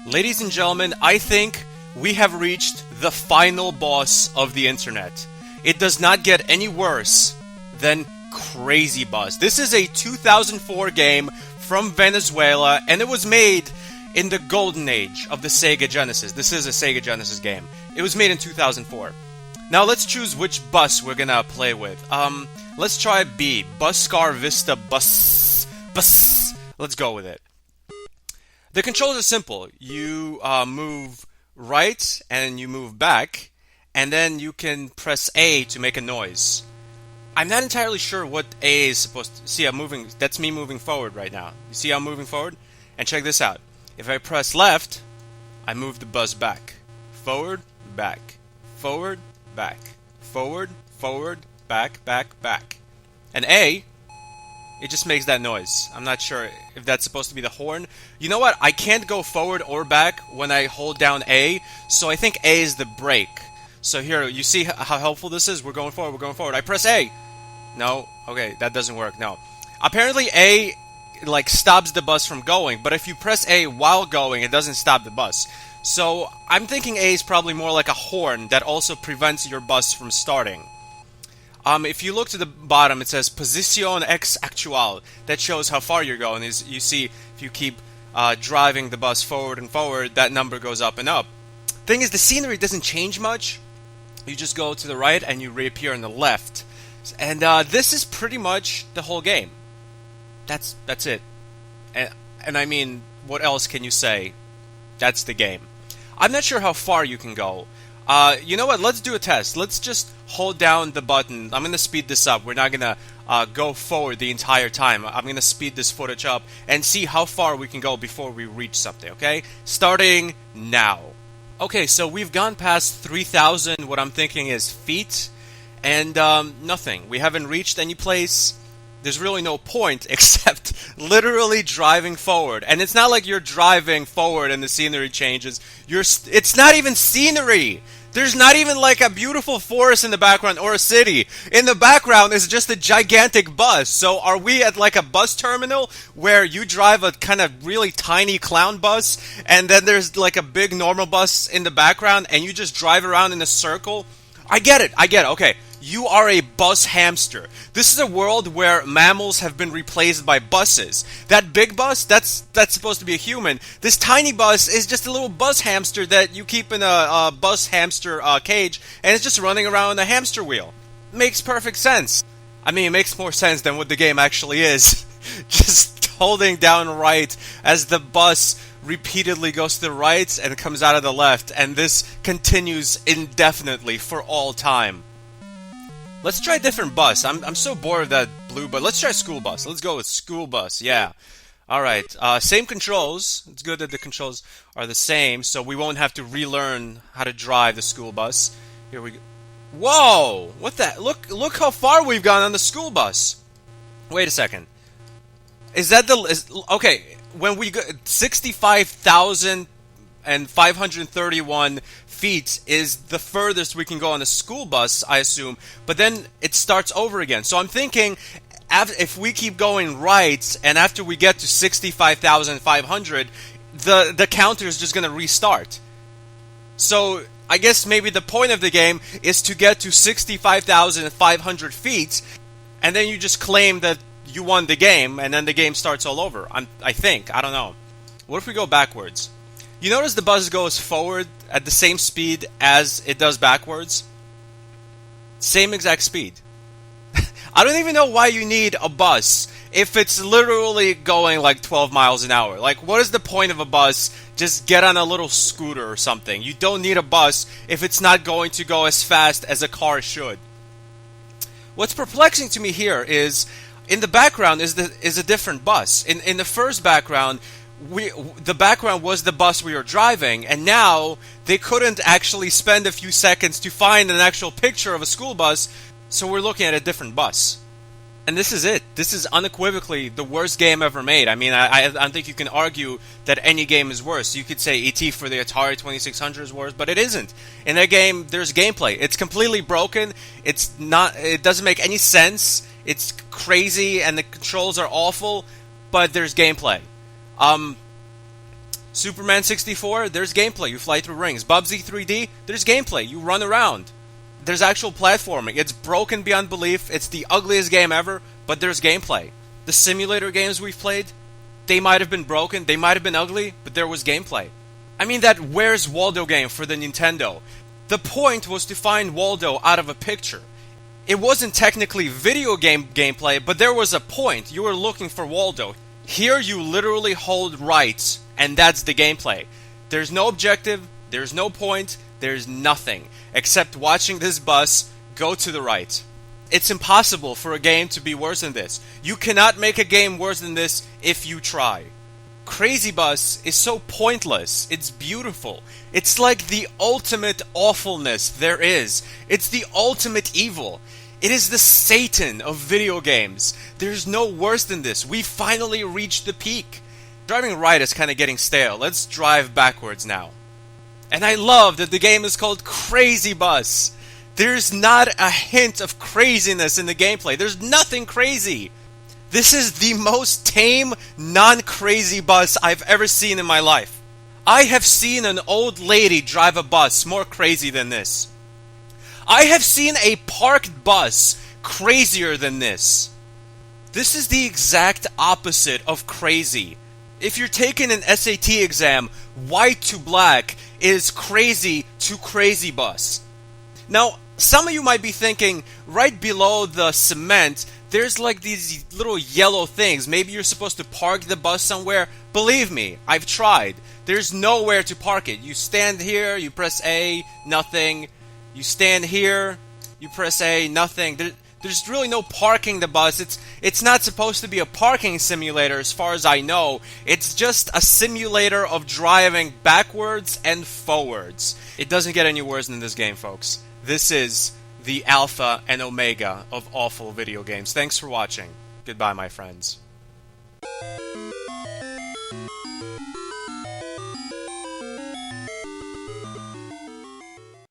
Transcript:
Ladies and gentlemen, I think we have reached the final boss of the internet. It does not get any worse than CrazyBus. This is a 2004 game from Venezuela, and it was made in the golden age of the Sega Genesis. This is a Sega Genesis game. It was made in 2004. Now let's choose which bus we're gonna play with. Let's try B. Buscar Vista Bus. Let's go with it. The controls are simple. You move right and you move back, and then you can press A to make a noise. I'm not entirely sure what A is supposed to... See, I'm moving... That's me moving forward right now. You see how I'm moving forward? And check this out. If I press left, I move the bus back. Forward, back. Forward, back. Forward, forward, back, back, back. And A, it just makes that noise. I'm not sure if that's supposed to be the horn. You know what? I can't go forward or back when I hold down A, so I think A is the brake. So here, you see how helpful this is? We're going forward, we're going forward. I press A. No? Okay, that doesn't work. No. Apparently A, like, stops the bus from going, but if you press A while going, it doesn't stop the bus. So I'm thinking A is probably more like a horn that also prevents your bus from starting. If you look to the bottom, it says Posición X Actual. That shows how far you're going. You see, if you keep driving the bus forward and forward, that number goes up and up. Thing is, the scenery doesn't change much. You just go to the right and you reappear on the left. And this is pretty much the whole game. That's it. And I mean, what else can you say? That's the game. I'm not sure how far you can go. You know what? Let's do a test. Let's just hold down the button. I'm going to speed this up. We're not going to go forward the entire time. I'm going to speed this footage up and see how far we can go before we reach something, okay? Starting now. Okay, so we've gone past 3,000, what I'm thinking is feet, and nothing. We haven't reached any place. There's really no point except literally driving forward. And it's not like you're driving forward and the scenery changes. It's not even scenery. There's not even like a beautiful forest in the background or a city. In the background is just a gigantic bus. So are we at like a bus terminal where you drive a kind of really tiny clown bus and then there's like a big normal bus in the background and you just drive around in a circle? I get it. Okay. You are a bus hamster. This is a world where mammals have been replaced by buses. That big bus, that's supposed to be a human. This tiny bus is just a little bus hamster that you keep in a bus hamster cage, and it's just running around on a hamster wheel. Makes perfect sense. I mean, it makes more sense than what the game actually is. Just holding down right as the bus repeatedly goes to the right and comes out of the left, and this continues indefinitely for all time. Let's try a different bus. I'm so bored of that blue bus. Let's try school bus. Let's go with school bus. Yeah. Alright. Same controls. It's good that the controls are the same, so we won't have to relearn how to drive the school bus. Here we go. Whoa! What the? Look how far we've gone on the school bus. Wait a second. Is that the... okay, when we go... 65,531 feet is the furthest we can go on a school bus, I assume, but then it starts over again. So I'm thinking, if we keep going right, and after we get to 65,500, the counter is just going to restart. So I guess maybe the point of the game is to get to 65,500 feet, and then you just claim that you won the game, and then the game starts all over. I think. I don't know. What if we go backwards? You notice the bus goes forward at the same speed as it does backwards? Same exact speed. I don't even know why you need a bus if it's literally going like 12 miles an hour. Like, what is the point of a bus? Just get on a little scooter or something. You don't need a bus if it's not going to go as fast as a car should. What's perplexing to me here is, in the background is a different bus. In the first background, the background was the bus we were driving, and now they couldn't actually spend a few seconds to find an actual picture of a school bus, so we're looking at a different bus. And this is it. This is unequivocally the worst game ever made. I mean, I don't think you can argue that any game is worse. You could say E.T. for the Atari 2600 is worse, but it isn't. In that game, there's gameplay. It's completely broken. It doesn't make any sense. It's crazy and the controls are awful, but there's gameplay. Superman 64, there's gameplay. You fly through rings. Bubsy 3D, there's gameplay. You run around. There's actual platforming. It's broken beyond belief. It's the ugliest game ever, but there's gameplay. The simulator games we've played, they might have been broken, they might have been ugly, but there was gameplay. I mean that Where's Waldo game for the Nintendo. The point was to find Waldo out of a picture. It wasn't technically video game gameplay, but there was a point. You were looking for Waldo. Here you literally hold right, and that's the gameplay. There's no objective, there's no point, there's nothing, except watching this bus go to the right. It's impossible for a game to be worse than this. You cannot make a game worse than this if you try. CrazyBus is so pointless. It's beautiful. It's like the ultimate awfulness there is. It's the ultimate evil. It is the Satan of video games. There's no worse than this. We finally reached the peak. Driving right is kind of getting stale. Let's drive backwards now. And I love that the game is called CrazyBus. There's not a hint of craziness in the gameplay. There's nothing crazy. This is the most tame, non-crazy bus I've ever seen in my life. I have seen an old lady drive a bus more crazy than this. I have seen a parked bus crazier than this. This is the exact opposite of crazy. If you're taking an SAT exam, white to black is crazy to CrazyBus. Now, some of you might be thinking, right below the cement, there's like these little yellow things. Maybe you're supposed to park the bus somewhere. Believe me, I've tried. There's nowhere to park it. You stand here, you press A, nothing. You stand here, you press A, nothing. There's really no parking the bus. It's not supposed to be a parking simulator as far as I know. It's just a simulator of driving backwards and forwards. It doesn't get any worse than this game, folks. This is the alpha and omega of awful video games. Thanks for watching. Goodbye, my friends.